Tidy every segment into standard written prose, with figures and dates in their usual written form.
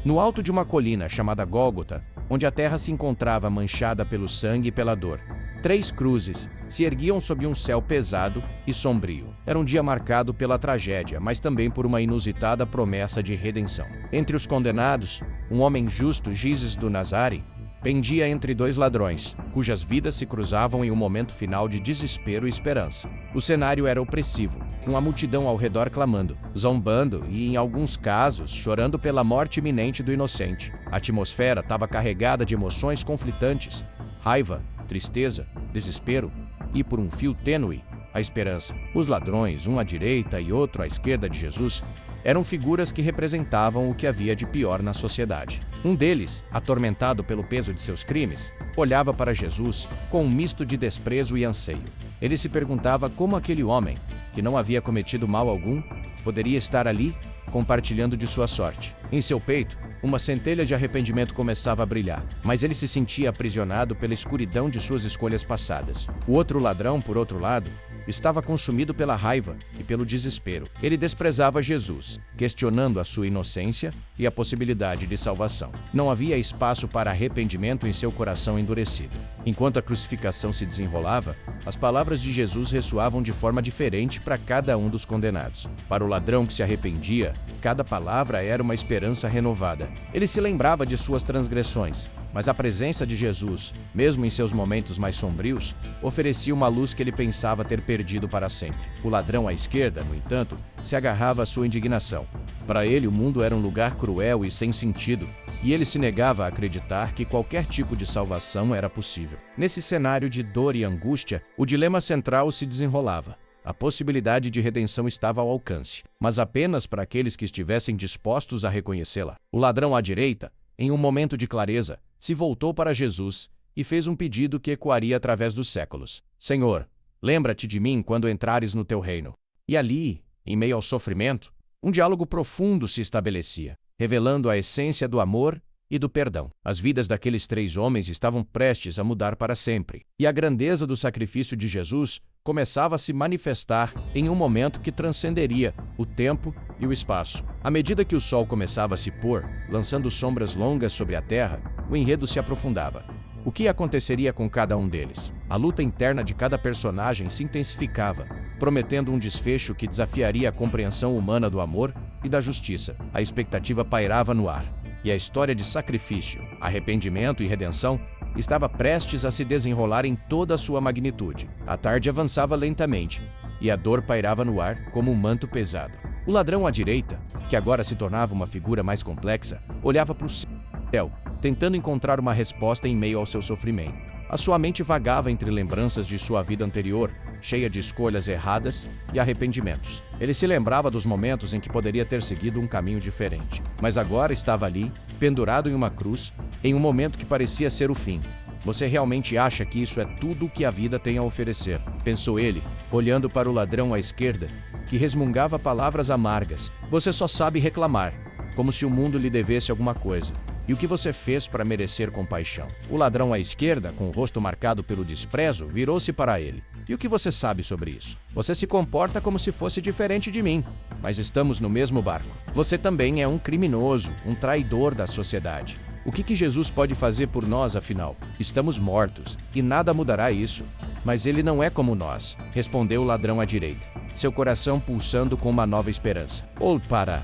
No alto de uma colina chamada Gólgota, onde a terra se encontrava manchada pelo sangue e pela dor, 3 cruzes se erguiam sob um céu pesado e sombrio. Era um dia marcado pela tragédia, mas também por uma inusitada promessa de redenção. Entre os condenados, um homem justo, Jesus do Nazare, pendia entre 2 ladrões, cujas vidas se cruzavam em um momento final de desespero e esperança. O cenário era opressivo, com a multidão ao redor clamando, zombando e, em alguns casos, chorando pela morte iminente do inocente. A atmosfera estava carregada de emoções conflitantes: raiva, tristeza, desespero e, por um fio tênue, a esperança. Os ladrões, um à direita e outro à esquerda de Jesus, eram figuras que representavam o que havia de pior na sociedade. Um deles, atormentado pelo peso de seus crimes, olhava para Jesus com um misto de desprezo e anseio. Ele se perguntava como aquele homem, que não havia cometido mal algum, poderia estar ali, compartilhando de sua sorte. Em seu peito, uma centelha de arrependimento começava a brilhar, mas ele se sentia aprisionado pela escuridão de suas escolhas passadas. O outro ladrão, por outro lado, estava consumido pela raiva e pelo desespero. Ele desprezava Jesus, questionando a sua inocência e a possibilidade de salvação. Não havia espaço para arrependimento em seu coração endurecido. Enquanto a crucificação se desenrolava, as palavras de Jesus ressoavam de forma diferente para cada um dos condenados. Para o ladrão que se arrependia, cada palavra era uma esperança renovada. Ele se lembrava de suas transgressões, mas a presença de Jesus, mesmo em seus momentos mais sombrios, oferecia uma luz que ele pensava ter perdido para sempre. O ladrão à esquerda, no entanto, se agarrava à sua indignação. Para ele, o mundo era um lugar cruel e sem sentido, e ele se negava a acreditar que qualquer tipo de salvação era possível. Nesse cenário de dor e angústia, o dilema central se desenrolava. A possibilidade de redenção estava ao alcance, mas apenas para aqueles que estivessem dispostos a reconhecê-la. O ladrão à direita, em um momento de clareza, se voltou para Jesus e fez um pedido que ecoaria através dos séculos: Senhor, lembra-te de mim quando entrares no teu reino. E ali, em meio ao sofrimento, um diálogo profundo se estabelecia, revelando a essência do amor e do perdão. As vidas daqueles 3 homens estavam prestes a mudar para sempre, e a grandeza do sacrifício de Jesus começava a se manifestar em um momento que transcenderia o tempo e o espaço. À medida que o sol começava a se pôr, lançando sombras longas sobre a terra, o enredo se aprofundava. O que aconteceria com cada um deles? A luta interna de cada personagem se intensificava, prometendo um desfecho que desafiaria a compreensão humana do amor e da justiça. A expectativa pairava no ar, e a história de sacrifício, arrependimento e redenção estava prestes a se desenrolar em toda a sua magnitude. A tarde avançava lentamente, e a dor pairava no ar como um manto pesado. O ladrão à direita, que agora se tornava uma figura mais complexa, olhava para o céu, tentando encontrar uma resposta em meio ao seu sofrimento. A sua mente vagava entre lembranças de sua vida anterior, cheia de escolhas erradas e arrependimentos. Ele se lembrava dos momentos em que poderia ter seguido um caminho diferente, mas agora estava ali, pendurado em uma cruz, em um momento que parecia ser o fim. Você realmente acha que isso é tudo o que a vida tem a oferecer? Pensou ele, olhando para o ladrão à esquerda, que resmungava palavras amargas. Você só sabe reclamar, como se o mundo lhe devesse alguma coisa. E o que você fez para merecer compaixão? O ladrão à esquerda, com o rosto marcado pelo desprezo, virou-se para ele. E o que você sabe sobre isso? Você se comporta como se fosse diferente de mim, mas estamos no mesmo barco. Você também é um criminoso, um traidor da sociedade. O que Jesus pode fazer por nós, afinal? Estamos mortos, e nada mudará isso. Mas ele não é como nós, respondeu o ladrão à direita, seu coração pulsando com uma nova esperança. Ou para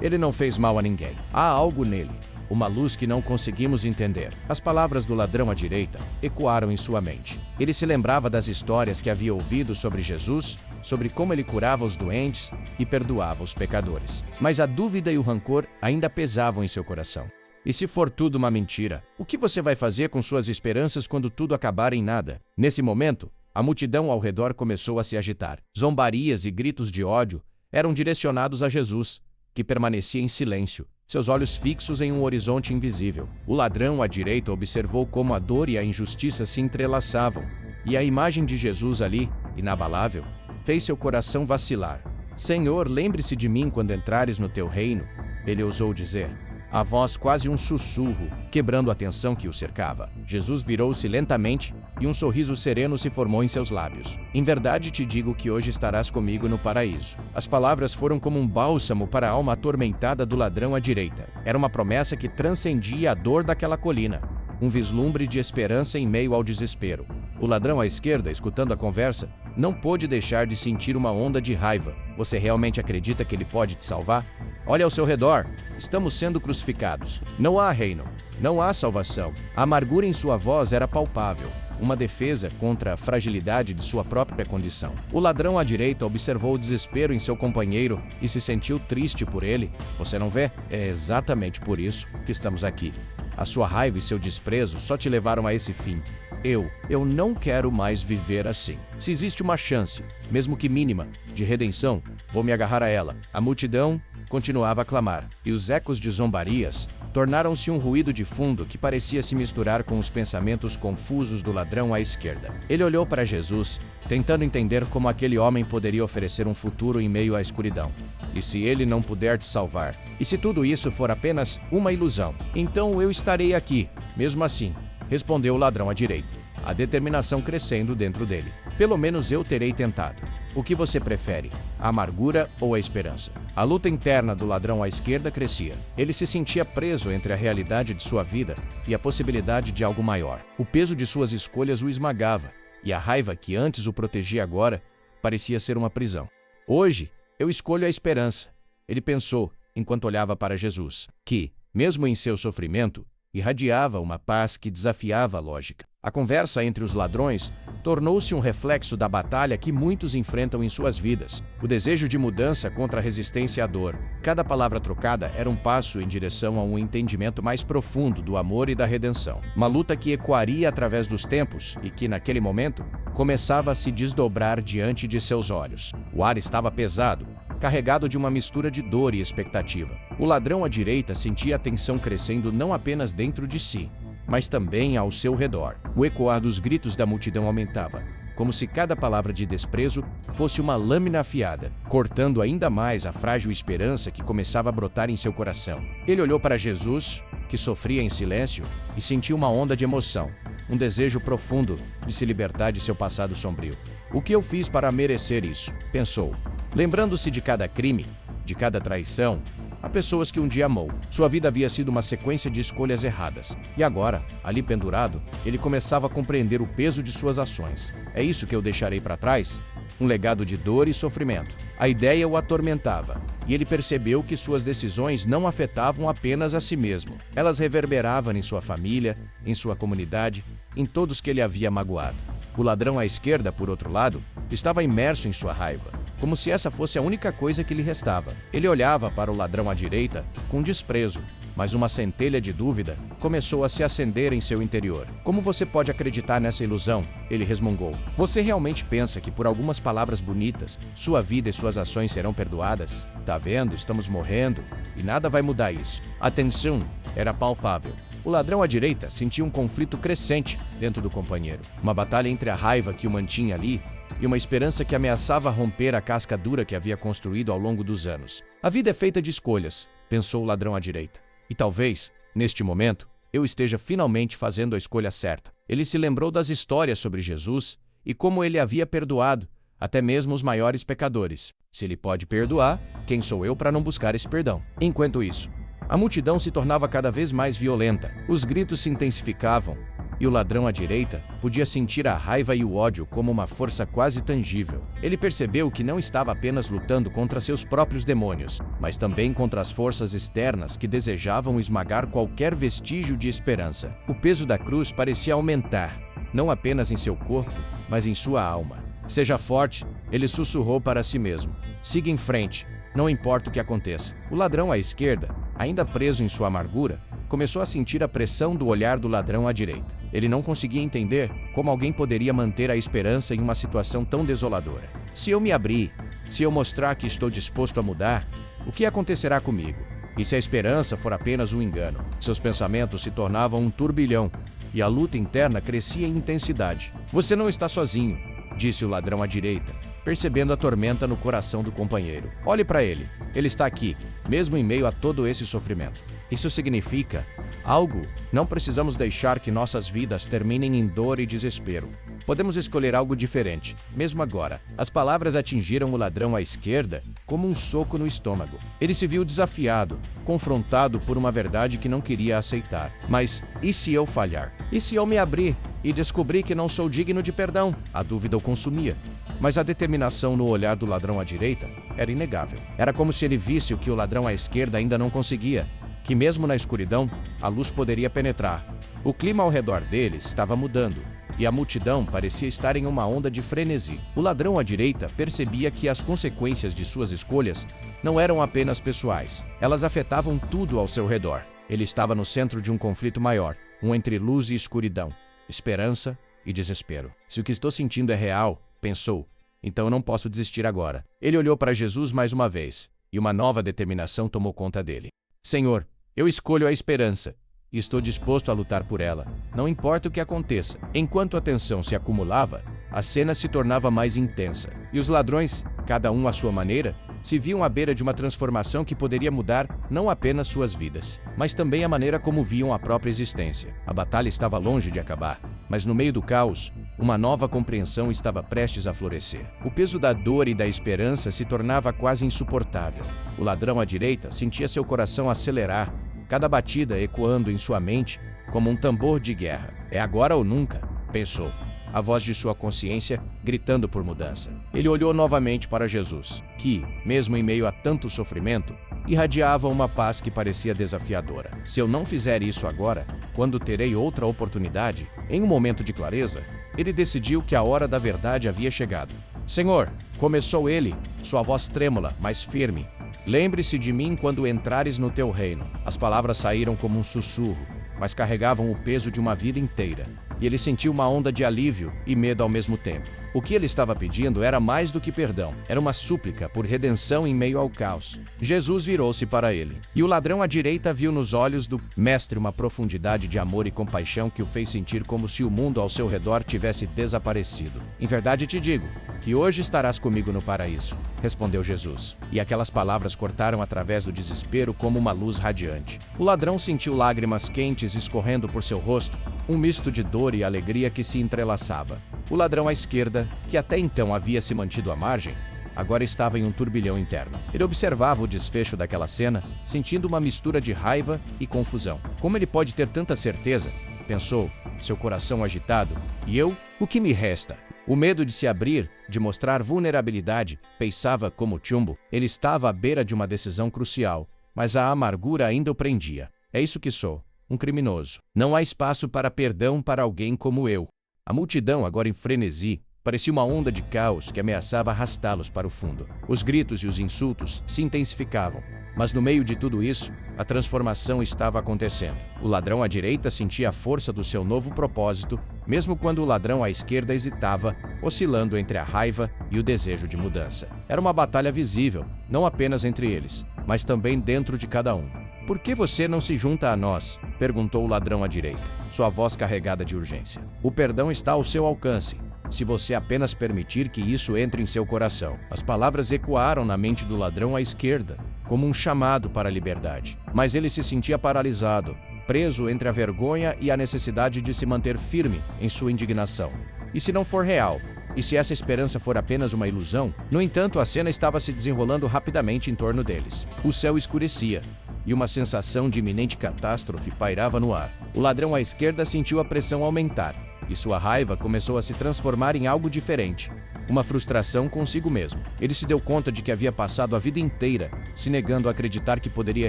ele não fez mal a ninguém. Há algo nele, uma luz que não conseguimos entender. As palavras do ladrão à direita ecoaram em sua mente. Ele se lembrava das histórias que havia ouvido sobre Jesus, sobre como ele curava os doentes e perdoava os pecadores. Mas a dúvida e o rancor ainda pesavam em seu coração. E se for tudo uma mentira, o que você vai fazer com suas esperanças quando tudo acabar em nada? Nesse momento, a multidão ao redor começou a se agitar. Zombarias e gritos de ódio eram direcionados a Jesus, que permanecia em silêncio, seus olhos fixos em um horizonte invisível. O ladrão à direita observou como a dor e a injustiça se entrelaçavam, e a imagem de Jesus ali, inabalável, fez seu coração vacilar. Senhor, lembre-se de mim quando entrares no teu reino, ele ousou dizer, a voz quase um sussurro, quebrando a tensão que o cercava. Jesus virou-se lentamente e um sorriso sereno se formou em seus lábios. Em verdade te digo que hoje estarás comigo no paraíso. As palavras foram como um bálsamo para a alma atormentada do ladrão à direita. Era uma promessa que transcendia a dor daquela colina. Um vislumbre de esperança em meio ao desespero. O ladrão à esquerda, escutando a conversa, não pôde deixar de sentir uma onda de raiva. Você realmente acredita que ele pode te salvar? Olha ao seu redor. Estamos sendo crucificados. Não há reino. Não há salvação. A amargura em sua voz era palpável. Uma defesa contra a fragilidade de sua própria condição. O ladrão à direita observou o desespero em seu companheiro e se sentiu triste por ele. Você não vê? É exatamente por isso que estamos aqui. A sua raiva e seu desprezo só te levaram a esse fim. Eu não quero mais viver assim. Se existe uma chance, mesmo que mínima, de redenção, vou me agarrar a ela. A multidão continuava a clamar, e os ecos de zombarias tornaram-se um ruído de fundo que parecia se misturar com os pensamentos confusos do ladrão à esquerda. Ele olhou para Jesus, tentando entender como aquele homem poderia oferecer um futuro em meio à escuridão. E se ele não puder te salvar? E se tudo isso for apenas uma ilusão? Então eu estarei aqui, mesmo assim, respondeu o ladrão à direita, a determinação crescendo dentro dele. Pelo menos eu terei tentado. O que você prefere, a amargura ou a esperança? A luta interna do ladrão à esquerda crescia. Ele se sentia preso entre a realidade de sua vida e a possibilidade de algo maior. O peso de suas escolhas o esmagava, e a raiva que antes o protegia agora parecia ser uma prisão. Hoje, eu escolho a esperança, ele pensou enquanto olhava para Jesus, que, mesmo em seu sofrimento, irradiava uma paz que desafiava a lógica. A conversa entre os ladrões tornou-se um reflexo da batalha que muitos enfrentam em suas vidas. O desejo de mudança contra a resistência à dor. Cada palavra trocada era um passo em direção a um entendimento mais profundo do amor e da redenção. Uma luta que ecoaria através dos tempos e que, naquele momento, começava a se desdobrar diante de seus olhos. O ar estava pesado, carregado de uma mistura de dor e expectativa. O ladrão à direita sentia a tensão crescendo não apenas dentro de si, mas também ao seu redor. O ecoar dos gritos da multidão aumentava, como se cada palavra de desprezo fosse uma lâmina afiada, cortando ainda mais a frágil esperança que começava a brotar em seu coração. Ele olhou para Jesus, que sofria em silêncio, e sentiu uma onda de emoção, um desejo profundo de se libertar de seu passado sombrio. O que eu fiz para merecer isso? Pensou. Lembrando-se de cada crime, de cada traição, há pessoas que um dia amou. Sua vida havia sido uma sequência de escolhas erradas. E agora, ali pendurado, ele começava a compreender o peso de suas ações. É isso que eu deixarei para trás? Um legado de dor e sofrimento. A ideia o atormentava, e ele percebeu que suas decisões não afetavam apenas a si mesmo. Elas reverberavam em sua família, em sua comunidade, em todos que ele havia magoado. O ladrão à esquerda, por outro lado, estava imerso em sua raiva, como se essa fosse a única coisa que lhe restava. Ele olhava para o ladrão à direita com desprezo, mas uma centelha de dúvida começou a se acender em seu interior. Como você pode acreditar nessa ilusão? Ele resmungou. Você realmente pensa que por algumas palavras bonitas, sua vida e suas ações serão perdoadas? Tá vendo? Estamos morrendo e nada vai mudar isso. A tensão era palpável. O ladrão à direita sentia um conflito crescente dentro do companheiro. Uma batalha entre a raiva que o mantinha ali e uma esperança que ameaçava romper a casca dura que havia construído ao longo dos anos. A vida é feita de escolhas, pensou o ladrão à direita. E talvez, neste momento, eu esteja finalmente fazendo a escolha certa. Ele se lembrou das histórias sobre Jesus e como ele havia perdoado até mesmo os maiores pecadores. Se ele pode perdoar, quem sou eu para não buscar esse perdão? Enquanto isso, a multidão se tornava cada vez mais violenta. Os gritos se intensificavam, e o ladrão à direita podia sentir a raiva e o ódio como uma força quase tangível. Ele percebeu que não estava apenas lutando contra seus próprios demônios, mas também contra as forças externas que desejavam esmagar qualquer vestígio de esperança. O peso da cruz parecia aumentar, não apenas em seu corpo, mas em sua alma. Seja forte, ele sussurrou para si mesmo. Siga em frente, não importa o que aconteça. O ladrão à esquerda, ainda preso em sua amargura, começou a sentir a pressão do olhar do ladrão à direita. Ele não conseguia entender como alguém poderia manter a esperança em uma situação tão desoladora. Se eu me abrir, se eu mostrar que estou disposto a mudar, o que acontecerá comigo? E se a esperança for apenas um engano? Seus pensamentos se tornavam um turbilhão, e a luta interna crescia em intensidade. Você não está sozinho, disse o ladrão à direita, percebendo a tormenta no coração do companheiro. Olhe para ele. Ele está aqui, mesmo em meio a todo esse sofrimento. Isso significa algo. Não precisamos deixar que nossas vidas terminem em dor e desespero. Podemos escolher algo diferente, mesmo agora. As palavras atingiram o ladrão à esquerda como um soco no estômago. Ele se viu desafiado, confrontado por uma verdade que não queria aceitar. Mas e se eu falhar? E se eu me abrir e descobrir que não sou digno de perdão? A dúvida o consumia. Mas a determinação no olhar do ladrão à direita era inegável. Era como se ele visse o que o ladrão à esquerda ainda não conseguia, que mesmo na escuridão, a luz poderia penetrar. O clima ao redor dele estava mudando, e a multidão parecia estar em uma onda de frenesi. O ladrão à direita percebia que as consequências de suas escolhas não eram apenas pessoais. Elas afetavam tudo ao seu redor. Ele estava no centro de um conflito maior, um entre luz e escuridão, esperança e desespero. Se o que estou sentindo é real, pensou, então eu não posso desistir agora. Ele olhou para Jesus mais uma vez, e uma nova determinação tomou conta dele. Senhor, eu escolho a esperança. E estou disposto a lutar por ela, não importa o que aconteça. Enquanto a tensão se acumulava, a cena se tornava mais intensa. E os ladrões, cada um à sua maneira, se viam à beira de uma transformação que poderia mudar não apenas suas vidas, mas também a maneira como viam a própria existência. A batalha estava longe de acabar, mas no meio do caos, uma nova compreensão estava prestes a florescer. O peso da dor e da esperança se tornava quase insuportável. O ladrão à direita sentia seu coração acelerar, cada batida ecoando em sua mente como um tambor de guerra. É agora ou nunca, pensou, a voz de sua consciência gritando por mudança. Ele olhou novamente para Jesus, que, mesmo em meio a tanto sofrimento, irradiava uma paz que parecia desafiadora. Se eu não fizer isso agora, quando terei outra oportunidade? Em um momento de clareza, ele decidiu que a hora da verdade havia chegado. Senhor, começou ele, sua voz trêmula, mas firme. Lembre-se de mim quando entrares no teu reino. As palavras saíram como um sussurro, mas carregavam o peso de uma vida inteira. E ele sentiu uma onda de alívio e medo ao mesmo tempo. O que ele estava pedindo era mais do que perdão. Era uma súplica por redenção em meio ao caos. Jesus virou-se para ele. E o ladrão à direita viu nos olhos do mestre uma profundidade de amor e compaixão que o fez sentir como se o mundo ao seu redor tivesse desaparecido. Em verdade te digo, que hoje estarás comigo no paraíso, respondeu Jesus. E aquelas palavras cortaram através do desespero como uma luz radiante. O ladrão sentiu lágrimas quentes escorrendo por seu rosto, um misto de dor e alegria que se entrelaçava. O ladrão à esquerda, que até então havia se mantido à margem, agora estava em um turbilhão interno. Ele observava o desfecho daquela cena, sentindo uma mistura de raiva e confusão. Como ele pode ter tanta certeza? Pensou, seu coração agitado. E eu? O que me resta? O medo de se abrir, de mostrar vulnerabilidade, peiçava como chumbo. Ele estava à beira de uma decisão crucial, mas a amargura ainda o prendia. É isso que sou, um criminoso. Não há espaço para perdão para alguém como eu. A multidão, agora em frenesi, parecia uma onda de caos que ameaçava arrastá-los para o fundo. Os gritos e os insultos se intensificavam, mas no meio de tudo isso, a transformação estava acontecendo. O ladrão à direita sentia a força do seu novo propósito, mesmo quando o ladrão à esquerda hesitava, oscilando entre a raiva e o desejo de mudança. Era uma batalha visível, não apenas entre eles, mas também dentro de cada um. Por que você não se junta a nós? Perguntou o ladrão à direita, sua voz carregada de urgência. O perdão está ao seu alcance, se você apenas permitir que isso entre em seu coração. As palavras ecoaram na mente do ladrão à esquerda, como um chamado para a liberdade. Mas ele se sentia paralisado, preso entre a vergonha e a necessidade de se manter firme em sua indignação. E se não for real? E se essa esperança for apenas uma ilusão? No entanto, a cena estava se desenrolando rapidamente em torno deles. O céu escurecia, e uma sensação de iminente catástrofe pairava no ar. O ladrão à esquerda sentiu a pressão aumentar, e sua raiva começou a se transformar em algo diferente. Uma frustração consigo mesmo. Ele se deu conta de que havia passado a vida inteira se negando a acreditar que poderia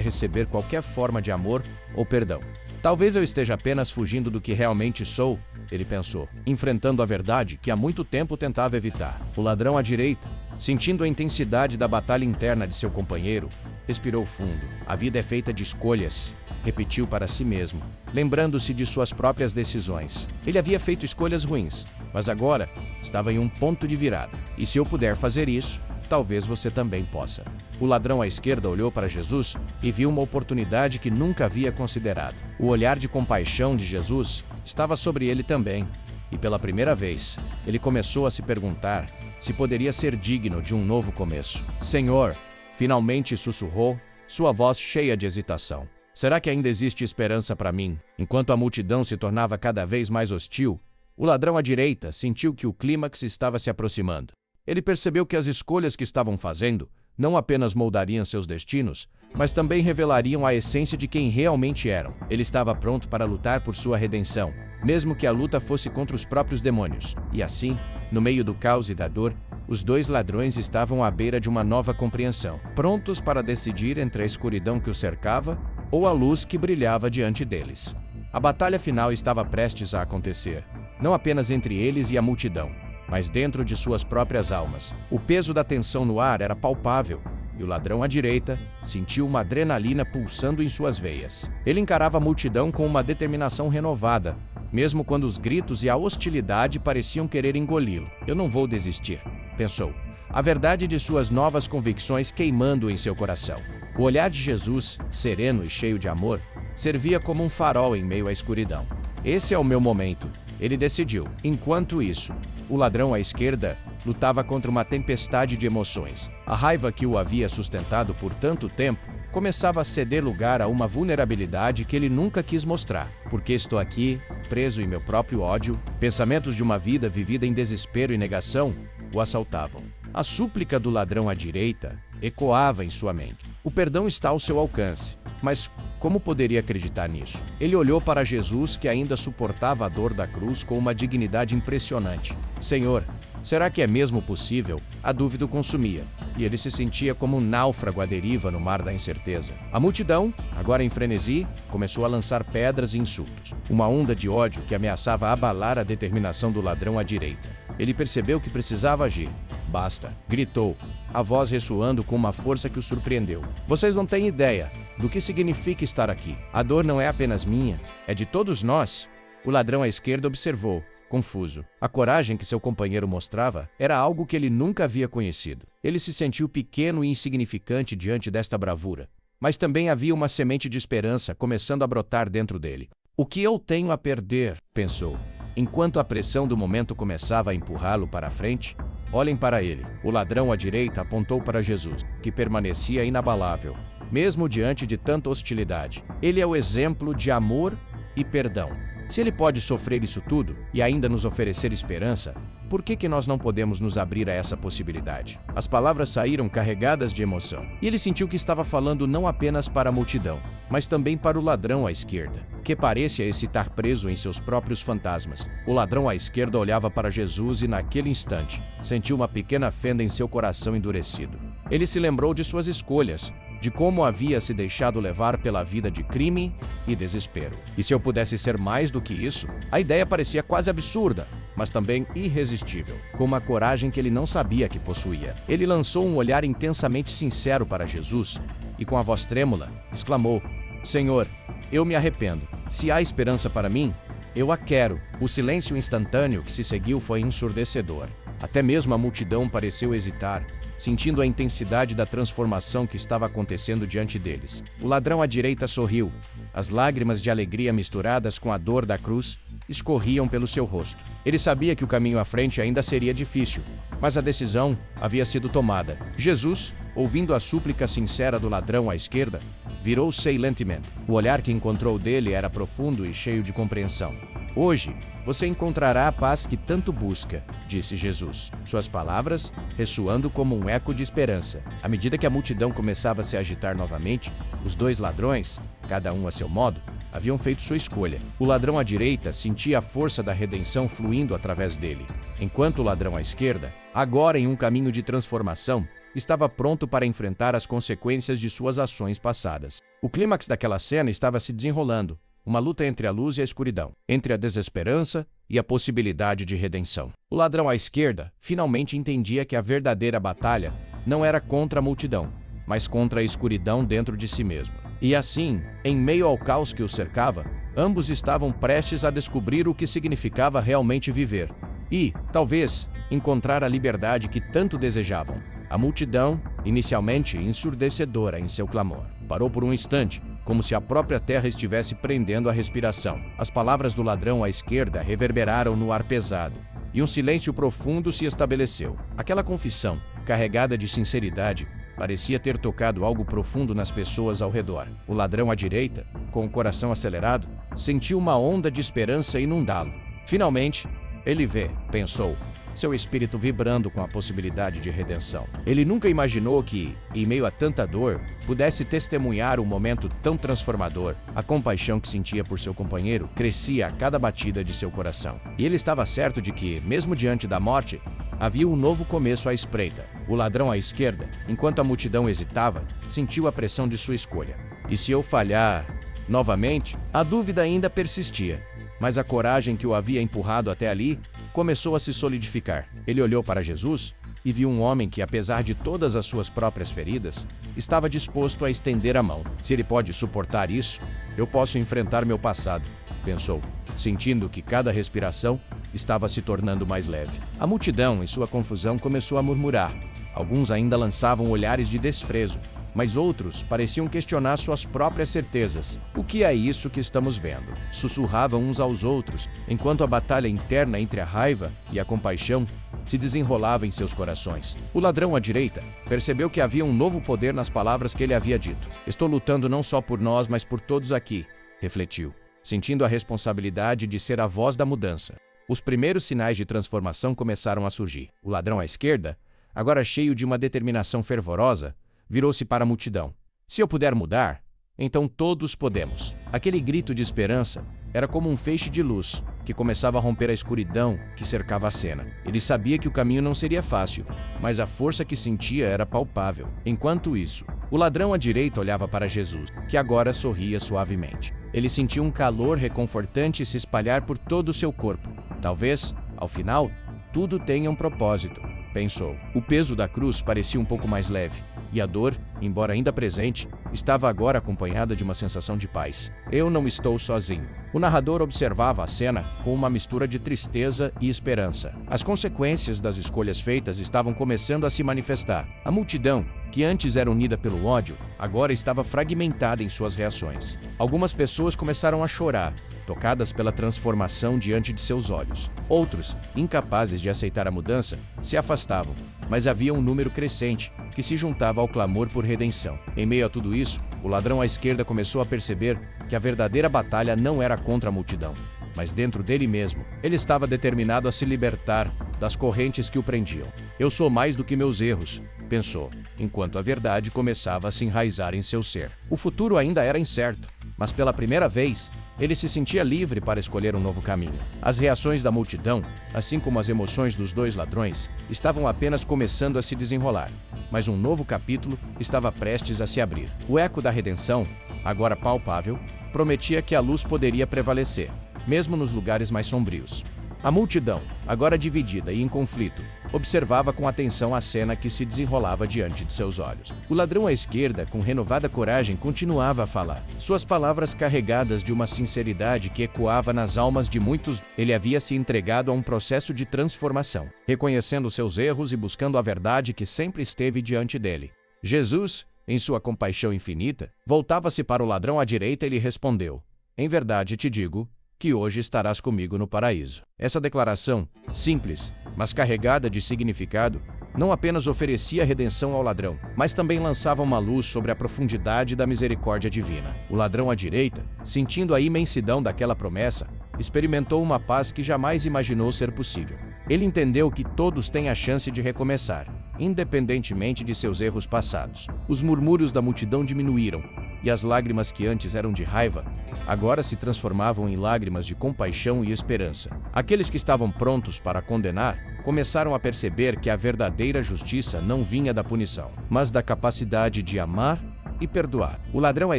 receber qualquer forma de amor ou perdão. Talvez eu esteja apenas fugindo do que realmente sou, ele pensou, enfrentando a verdade que há muito tempo tentava evitar. O ladrão à direita, sentindo a intensidade da batalha interna de seu companheiro, respirou fundo. A vida é feita de escolhas, repetiu para si mesmo, lembrando-se de suas próprias decisões. Ele havia feito escolhas ruins, mas agora estava em um ponto de virada. E se eu puder fazer isso, talvez você também possa. O ladrão à esquerda olhou para Jesus e viu uma oportunidade que nunca havia considerado. O olhar de compaixão de Jesus estava sobre ele também. E pela primeira vez, ele começou a se perguntar se poderia ser digno de um novo começo. Senhor, finalmente sussurrou, sua voz cheia de hesitação. Será que ainda existe esperança para mim? Enquanto a multidão se tornava cada vez mais hostil, o ladrão à direita sentiu que o clímax estava se aproximando. Ele percebeu que as escolhas que estavam fazendo não apenas moldariam seus destinos, mas também revelariam a essência de quem realmente eram. Ele estava pronto para lutar por sua redenção, mesmo que a luta fosse contra os próprios demônios. E assim, no meio do caos e da dor, os dois ladrões estavam à beira de uma nova compreensão, prontos para decidir entre a escuridão que os cercava ou a luz que brilhava diante deles. A batalha final estava prestes a acontecer, não apenas entre eles e a multidão, mas dentro de suas próprias almas. O peso da tensão no ar era palpável, e o ladrão à direita sentiu uma adrenalina pulsando em suas veias. Ele encarava a multidão com uma determinação renovada, mesmo quando os gritos e a hostilidade pareciam querer engoli-lo. Eu não vou desistir, pensou, a verdade de suas novas convicções queimando em seu coração. O olhar de Jesus, sereno e cheio de amor, servia como um farol em meio à escuridão. Esse é o meu momento, ele decidiu. Enquanto isso, o ladrão à esquerda lutava contra uma tempestade de emoções. A raiva que o havia sustentado por tanto tempo começava a ceder lugar a uma vulnerabilidade que ele nunca quis mostrar. Porque estou aqui, preso em meu próprio ódio, pensamentos de uma vida vivida em desespero e negação o assaltavam. A súplica do ladrão à direita ecoava em sua mente. O perdão está ao seu alcance, mas como poderia acreditar nisso? Ele olhou para Jesus, que ainda suportava a dor da cruz com uma dignidade impressionante. Senhor, será que é mesmo possível? A dúvida o consumia, e ele se sentia como um náufrago à deriva no mar da incerteza. A multidão, agora em frenesi, começou a lançar pedras e insultos. Uma onda de ódio que ameaçava abalar a determinação do ladrão à direita. Ele percebeu que precisava agir. Basta, gritou, a voz ressoando com uma força que o surpreendeu. Vocês não têm ideia do que significa estar aqui. A dor não é apenas minha, é de todos nós. O ladrão à esquerda observou, confuso. A coragem que seu companheiro mostrava era algo que ele nunca havia conhecido. Ele se sentiu pequeno e insignificante diante desta bravura. Mas também havia uma semente de esperança começando a brotar dentro dele. O que eu tenho a perder? Pensou. Enquanto a pressão do momento começava a empurrá-lo para a frente, olhem para ele. O ladrão à direita apontou para Jesus, que permanecia inabalável, mesmo diante de tanta hostilidade. Ele é o exemplo de amor e perdão. Se ele pode sofrer isso tudo e ainda nos oferecer esperança, por que nós não podemos nos abrir a essa possibilidade? As palavras saíram carregadas de emoção, e ele sentiu que estava falando não apenas para a multidão, mas também para o ladrão à esquerda, que parecia estar preso em seus próprios fantasmas. O ladrão à esquerda olhava para Jesus e, naquele instante, sentiu uma pequena fenda em seu coração endurecido. Ele se lembrou de suas escolhas, de como havia se deixado levar pela vida de crime e desespero. E se eu pudesse ser mais do que isso? A ideia parecia quase absurda, mas também irresistível, com uma coragem que ele não sabia que possuía. Ele lançou um olhar intensamente sincero para Jesus e, com a voz trêmula, exclamou: Senhor, eu me arrependo. Se há esperança para mim, eu a quero. O silêncio instantâneo que se seguiu foi ensurdecedor. Até mesmo a multidão pareceu hesitar, sentindo a intensidade da transformação que estava acontecendo diante deles. O ladrão à direita sorriu. As lágrimas de alegria misturadas com a dor da cruz escorriam pelo seu rosto. Ele sabia que o caminho à frente ainda seria difícil, mas a decisão havia sido tomada. Jesus, ouvindo a súplica sincera do ladrão à esquerda, virou-se lentamente. O olhar que encontrou dele era profundo e cheio de compreensão. Hoje, você encontrará a paz que tanto busca, disse Jesus, suas palavras ressoando como um eco de esperança. À medida que a multidão começava a se agitar novamente, os dois ladrões, cada um a seu modo, haviam feito sua escolha. O ladrão à direita sentia a força da redenção fluindo através dele, enquanto o ladrão à esquerda, agora em um caminho de transformação, estava pronto para enfrentar as consequências de suas ações passadas. O clímax daquela cena estava se desenrolando, uma luta entre a luz e a escuridão, entre a desesperança e a possibilidade de redenção. O ladrão à esquerda finalmente entendia que a verdadeira batalha não era contra a multidão, mas contra a escuridão dentro de si mesmo. E assim, em meio ao caos que o cercava, ambos estavam prestes a descobrir o que significava realmente viver e, talvez, encontrar a liberdade que tanto desejavam. A multidão, inicialmente ensurdecedora em seu clamor, parou por um instante, como se a própria terra estivesse prendendo a respiração. As palavras do ladrão à esquerda reverberaram no ar pesado, e um silêncio profundo se estabeleceu. Aquela confissão, carregada de sinceridade, parecia ter tocado algo profundo nas pessoas ao redor. O ladrão à direita, com o coração acelerado, sentiu uma onda de esperança inundá-lo. Finalmente, ele vê, pensou, seu espírito vibrando com a possibilidade de redenção. Ele nunca imaginou que, em meio a tanta dor, pudesse testemunhar um momento tão transformador. A compaixão que sentia por seu companheiro crescia a cada batida de seu coração. E ele estava certo de que, mesmo diante da morte, havia um novo começo à espreita. O ladrão à esquerda, enquanto a multidão hesitava, sentiu a pressão de sua escolha. E se eu falhar novamente? A dúvida ainda persistia, mas a coragem que o havia empurrado até ali começou a se solidificar. Ele olhou para Jesus e viu um homem que, apesar de todas as suas próprias feridas, estava disposto a estender a mão. Se ele pode suportar isso, eu posso enfrentar meu passado, pensou, sentindo que cada respiração estava se tornando mais leve. A multidão, em sua confusão, começou a murmurar. Alguns ainda lançavam olhares de desprezo, mas outros pareciam questionar suas próprias certezas. O que é isso que estamos vendo? Sussurravam uns aos outros, enquanto a batalha interna entre a raiva e a compaixão se desenrolava em seus corações. O ladrão à direita percebeu que havia um novo poder nas palavras que ele havia dito. Estou lutando não só por nós, mas por todos aqui, refletiu, sentindo a responsabilidade de ser a voz da mudança. Os primeiros sinais de transformação começaram a surgir. O ladrão à esquerda, agora cheio de uma determinação fervorosa, virou-se para a multidão. Se eu puder mudar, então todos podemos. Aquele grito de esperança era como um feixe de luz que começava a romper a escuridão que cercava a cena. Ele sabia que o caminho não seria fácil, mas a força que sentia era palpável. Enquanto isso, o ladrão à direita olhava para Jesus, que agora sorria suavemente. Ele sentiu um calor reconfortante se espalhar por todo o seu corpo. Talvez, ao final, tudo tenha um propósito, pensou. O peso da cruz parecia um pouco mais leve, e a dor, embora ainda presente, estava agora acompanhada de uma sensação de paz. Eu não estou sozinho. O narrador observava a cena com uma mistura de tristeza e esperança. As consequências das escolhas feitas estavam começando a se manifestar. A multidão, que antes era unida pelo ódio, agora estava fragmentada em suas reações. Algumas pessoas começaram a chorar, tocadas pela transformação diante de seus olhos. Outros, incapazes de aceitar a mudança, se afastavam, mas havia um número crescente que se juntava ao clamor por redenção. Em meio a tudo isso, o ladrão à esquerda começou a perceber que a verdadeira batalha não era contra a multidão, mas dentro dele mesmo. Ele estava determinado a se libertar das correntes que o prendiam. Eu sou mais do que meus erros, pensou, enquanto a verdade começava a se enraizar em seu ser. O futuro ainda era incerto, mas pela primeira vez, ele se sentia livre para escolher um novo caminho. As reações da multidão, assim como as emoções dos dois ladrões, estavam apenas começando a se desenrolar, mas um novo capítulo estava prestes a se abrir. O eco da redenção, agora palpável, prometia que a luz poderia prevalecer, mesmo nos lugares mais sombrios. A multidão, agora dividida e em conflito, observava com atenção a cena que se desenrolava diante de seus olhos. O ladrão à esquerda, com renovada coragem, continuava a falar. Suas palavras carregadas de uma sinceridade que ecoava nas almas de muitos. Ele havia se entregado a um processo de transformação, reconhecendo seus erros e buscando a verdade que sempre esteve diante dele. Jesus, em sua compaixão infinita, voltava-se para o ladrão à direita e lhe respondeu: "Em verdade te digo que hoje estarás comigo no paraíso." Essa declaração, simples, mas carregada de significado, não apenas oferecia redenção ao ladrão, mas também lançava uma luz sobre a profundidade da misericórdia divina. O ladrão à direita, sentindo a imensidão daquela promessa, experimentou uma paz que jamais imaginou ser possível. Ele entendeu que todos têm a chance de recomeçar, independentemente de seus erros passados. Os murmúrios da multidão diminuíram, e as lágrimas que antes eram de raiva, agora se transformavam em lágrimas de compaixão e esperança. Aqueles que estavam prontos para condenar começaram a perceber que a verdadeira justiça não vinha da punição, mas da capacidade de amar e perdoar. O ladrão à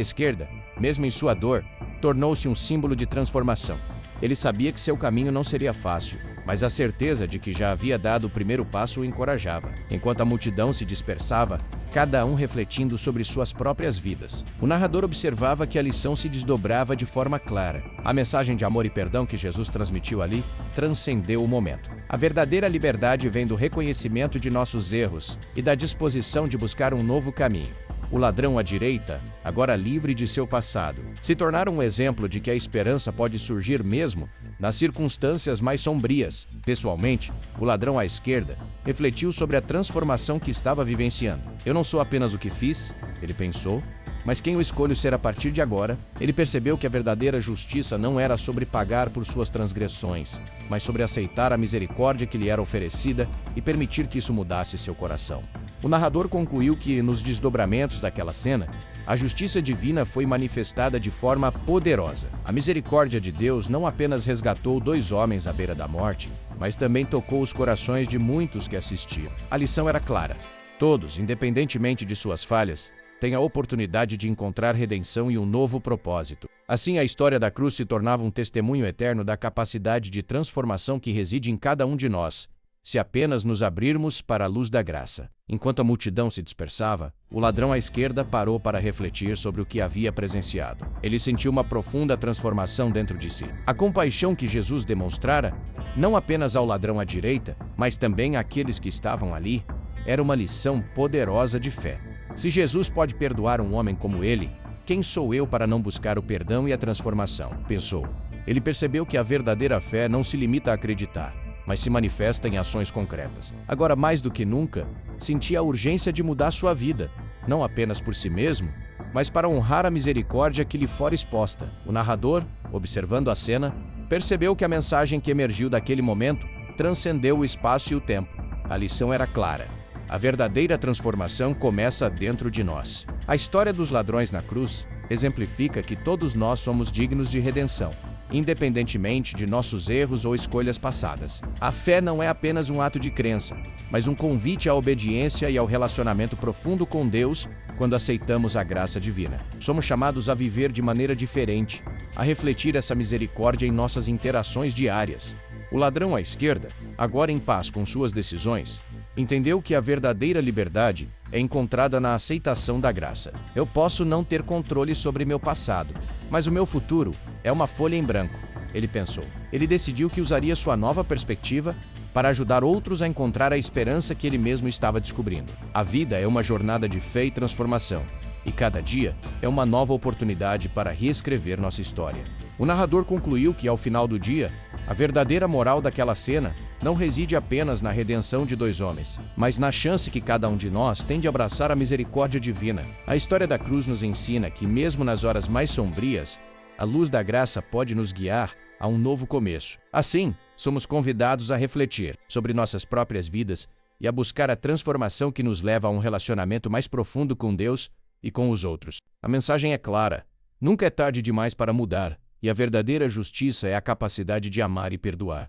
esquerda, mesmo em sua dor, tornou-se um símbolo de transformação. Ele sabia que seu caminho não seria fácil, mas a certeza de que já havia dado o primeiro passo o encorajava. Enquanto a multidão se dispersava, cada um refletindo sobre suas próprias vidas, o narrador observava que a lição se desdobrava de forma clara. A mensagem de amor e perdão que Jesus transmitiu ali transcendeu o momento. A verdadeira liberdade vem do reconhecimento de nossos erros e da disposição de buscar um novo caminho. O ladrão à direita, agora livre de seu passado, se tornaram um exemplo de que a esperança pode surgir mesmo nas circunstâncias mais sombrias. Pessoalmente, o ladrão à esquerda refletiu sobre a transformação que estava vivenciando. Eu não sou apenas o que fiz, ele pensou, mas quem eu escolho ser a partir de agora. Ele percebeu que a verdadeira justiça não era sobre pagar por suas transgressões, mas sobre aceitar a misericórdia que lhe era oferecida e permitir que isso mudasse seu coração. O narrador concluiu que, nos desdobramentos daquela cena, a justiça divina foi manifestada de forma poderosa. A misericórdia de Deus não apenas resgatou 2 homens à beira da morte, mas também tocou os corações de muitos que assistiam. A lição era clara. Todos, independentemente de suas falhas, têm a oportunidade de encontrar redenção e um novo propósito. Assim, a história da cruz se tornava um testemunho eterno da capacidade de transformação que reside em cada um de nós, se apenas nos abrirmos para a luz da graça. Enquanto a multidão se dispersava, o ladrão à esquerda parou para refletir sobre o que havia presenciado. Ele sentiu uma profunda transformação dentro de si. A compaixão que Jesus demonstrara, não apenas ao ladrão à direita, mas também àqueles que estavam ali, era uma lição poderosa de fé. Se Jesus pode perdoar um homem como ele, quem sou eu para não buscar o perdão e a transformação? Pensou. Ele percebeu que a verdadeira fé não se limita a acreditar, mas se manifesta em ações concretas. Agora, mais do que nunca, sentia a urgência de mudar sua vida, não apenas por si mesmo, mas para honrar a misericórdia que lhe fora exposta. O narrador, observando a cena, percebeu que a mensagem que emergiu daquele momento transcendeu o espaço e o tempo. A lição era clara. A verdadeira transformação começa dentro de nós. A história dos ladrões na cruz exemplifica que todos nós somos dignos de redenção, independentemente de nossos erros ou escolhas passadas. A fé não é apenas um ato de crença, mas um convite à obediência e ao relacionamento profundo com Deus quando aceitamos a graça divina. Somos chamados a viver de maneira diferente, a refletir essa misericórdia em nossas interações diárias. O ladrão à esquerda, agora em paz com suas decisões, entendeu que a verdadeira liberdade é encontrada na aceitação da graça. Eu posso não ter controle sobre meu passado, mas o meu futuro é uma folha em branco, ele pensou. Ele decidiu que usaria sua nova perspectiva para ajudar outros a encontrar a esperança que ele mesmo estava descobrindo. A vida é uma jornada de fé e transformação, e cada dia é uma nova oportunidade para reescrever nossa história. O narrador concluiu que, ao final do dia, a verdadeira moral daquela cena não reside apenas na redenção de 2 homens, mas na chance que cada um de nós tem de abraçar a misericórdia divina. A história da cruz nos ensina que, mesmo nas horas mais sombrias, a luz da graça pode nos guiar a um novo começo. Assim, somos convidados a refletir sobre nossas próprias vidas e a buscar a transformação que nos leva a um relacionamento mais profundo com Deus e com os outros. A mensagem é clara: nunca é tarde demais para mudar. E a verdadeira justiça é a capacidade de amar e perdoar.